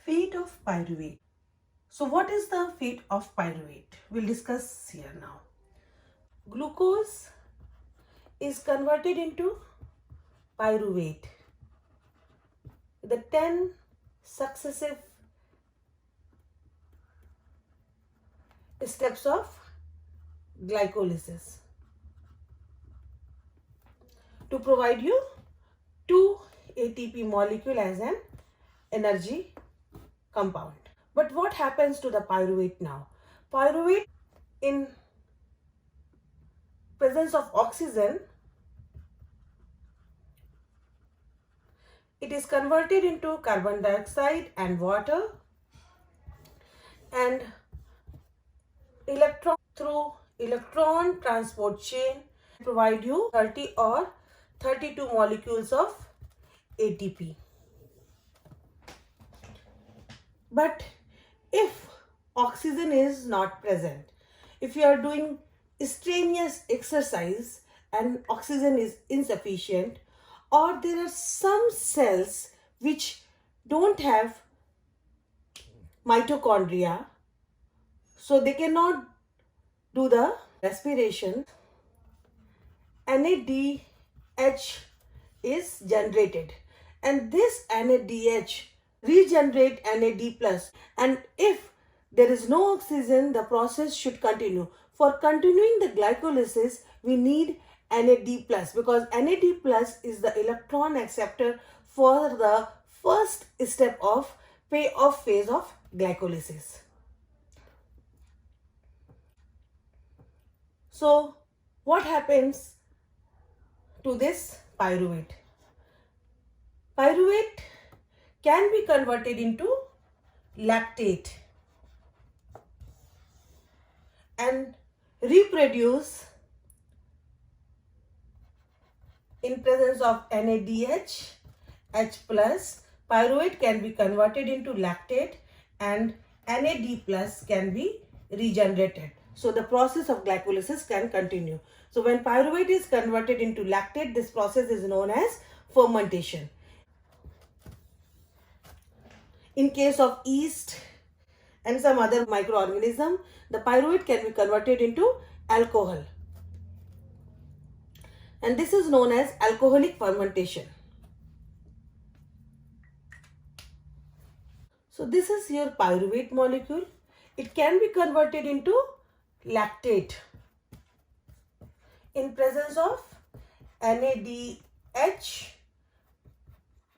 Fate of pyruvate. So what is the fate of pyruvate? We'll discuss here now. Glucose is converted into pyruvate. The 10 successive steps of glycolysis to provide you 2 ATP molecule as an energy compound. But what happens to the pyruvate now? Pyruvate in presence of oxygen, it is converted into carbon dioxide and water, and electron through electron transport chain provide you 30 or 32 molecules of ATP. But if oxygen is not present, if you are doing strenuous exercise and oxygen is insufficient, or there are some cells which don't have mitochondria, so they cannot do the respiration, NADH is generated, and this NADH regenerate NAD plus, and if there is no oxygen, the process should continue. For continuing the glycolysis, we need NAD plus, because NAD plus is the electron acceptor for the first step of payoff phase of glycolysis. So what happens to this pyruvate? Pyruvate can be converted into lactate and reproduce in presence of NADH, H plus. Pyruvate can be converted into lactate and NAD plus can be regenerated. So the process of glycolysis can continue. So when pyruvate is converted into lactate, this process is known as fermentation. In case of yeast and some other microorganism, the pyruvate can be converted into alcohol. And this is known as alcoholic fermentation. So this is your pyruvate molecule. It can be converted into lactate in presence of NADH,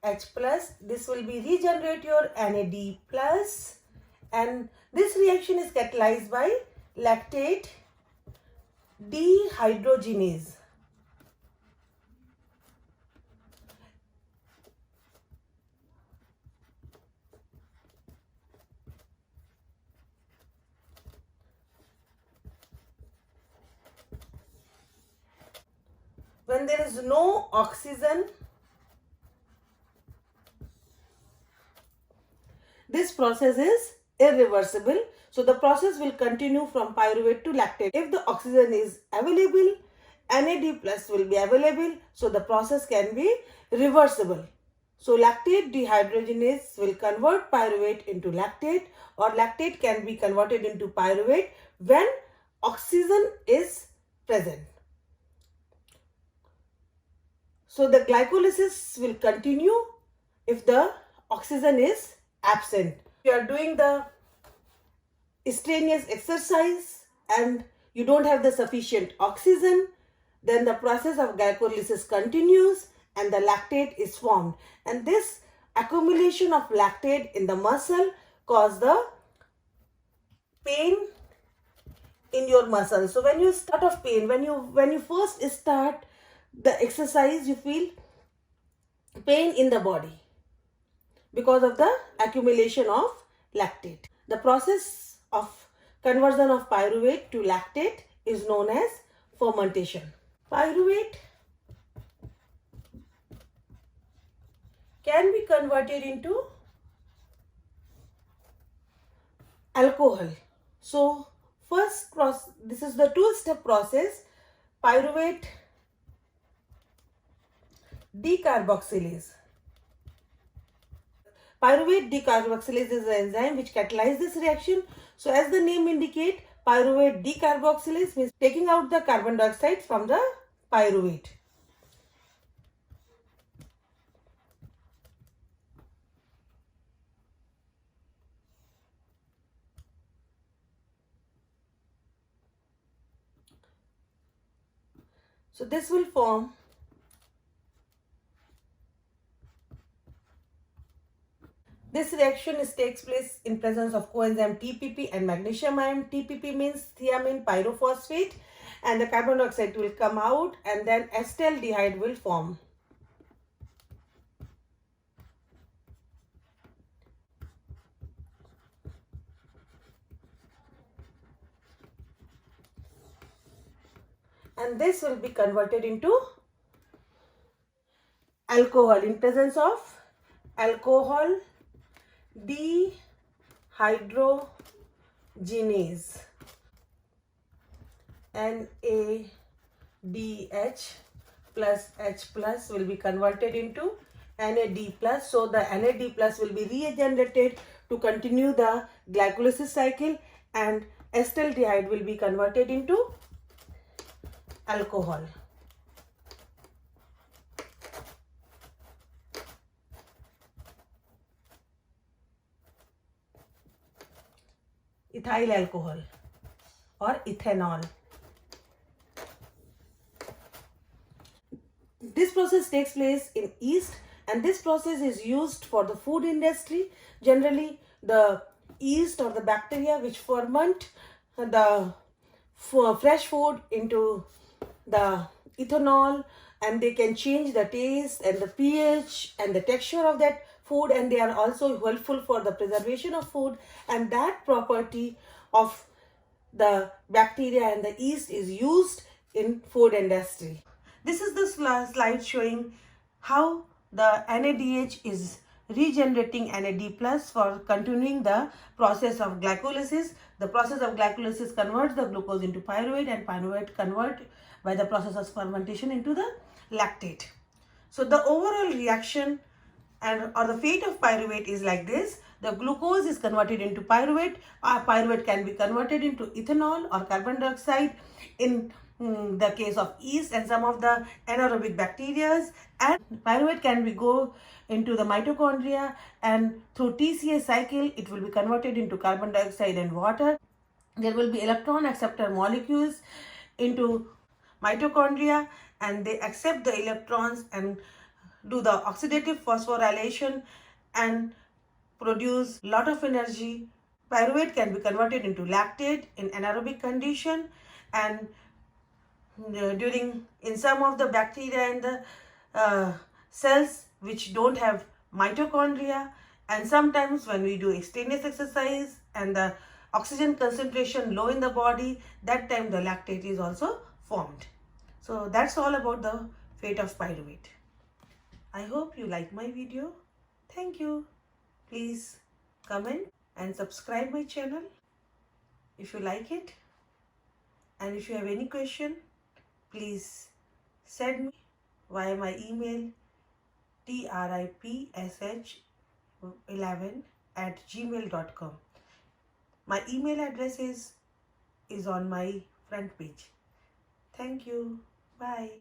H plus. This will be regenerate your NAD plus, and this reaction is catalyzed by lactate dehydrogenase. When there is no oxygen, this process is irreversible. So the process will continue from pyruvate to lactate. If the oxygen is available, NAD plus will be available. So the process can be reversible. So lactate dehydrogenase will convert pyruvate into lactate, or lactate can be converted into pyruvate when oxygen is present. So the glycolysis will continue if the oxygen is absent. If you are doing the strenuous exercise and you don't have the sufficient oxygen, then the process of glycolysis continues and the lactate is formed. And this accumulation of lactate in the muscle causes the pain in your muscle. So when you start off pain, when you first start the exercise, you feel pain in the body because of the accumulation of lactate. The process of conversion of pyruvate to lactate is known as fermentation. Pyruvate can be converted into alcohol. So first process, this is the two-step process. Pyruvate decarboxylase. Pyruvate decarboxylase is the enzyme which catalyzes this reaction. So as the name indicates, pyruvate decarboxylase means taking out the carbon dioxide from the pyruvate. So this will form this reaction takes place in presence of coenzyme TPP and magnesium ion. TPP means thiamine pyrophosphate, and the carbon dioxide will come out and then acetaldehyde will form. And this will be converted into alcohol in presence of alcohol dehydrogenase. NADH plus H plus will be converted into NAD plus. So the NAD plus will be regenerated to continue the glycolysis cycle, and acetaldehyde will be converted into alcohol. Ethyl alcohol or ethanol. This process takes place in yeast, and this process is used for the food industry. Generally, the yeast or the bacteria which ferment the fresh food into the ethanol, and they can change the taste and the pH and the texture of that food, and they are also helpful for the preservation of food. And that property of the bacteria and the yeast is used in food industry. This is the slide showing how the NADH is regenerating NAD plus for continuing the process of glycolysis. The process of glycolysis converts the glucose into pyruvate, and pyruvate convert by the process of fermentation into the lactate. So the overall reaction or the fate of pyruvate is like this. The glucose is converted into pyruvate. Pyruvate can be converted into ethanol or carbon dioxide in the case of yeast and some of the anaerobic bacteria, and pyruvate can be go into the mitochondria, and through TCA cycle it will be converted into carbon dioxide and water. There will be electron acceptor molecules into mitochondria, and they accept the electrons and do the oxidative phosphorylation and produce lot of energy. Pyruvate can be converted into lactate in anaerobic condition, and during in some of the bacteria and the cells which don't have mitochondria, and sometimes when we do extraneous exercise and the oxygen concentration low in the body, that time the lactate is also formed. So that's all about the fate of pyruvate. I hope you like my video. Thank you. Please comment and subscribe my channel if you like it. And if you have any question, please send me via my email tripsh11@gmail.com. My email address is on my front page. Thank you. Bye.